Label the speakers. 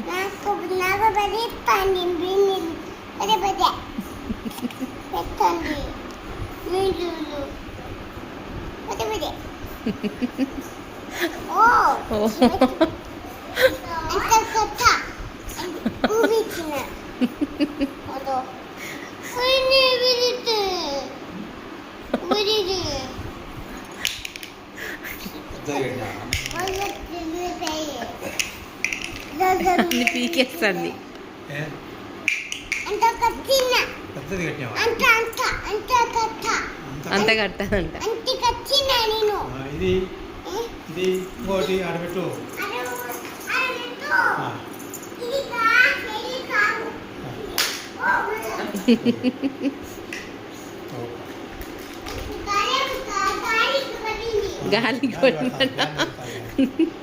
Speaker 1: నాకు బదిస్తాండి పదే పదే పెట్టండి వీళ్ళు పదే పదే ఓ అంత కొత్త ఊరిచిన అదో ఊరిని విడితే ఊరిని
Speaker 2: అన్ని పీకేస్తుంది.
Speaker 1: అంత కట్టిన అంత అంత అంత కట్ట
Speaker 2: అంత కట్టదంట.
Speaker 1: అంత కట్టిన నేను
Speaker 3: ఇది ఇది ఇంకోటి ఆడబెట్టు.
Speaker 2: గాలికి పడిన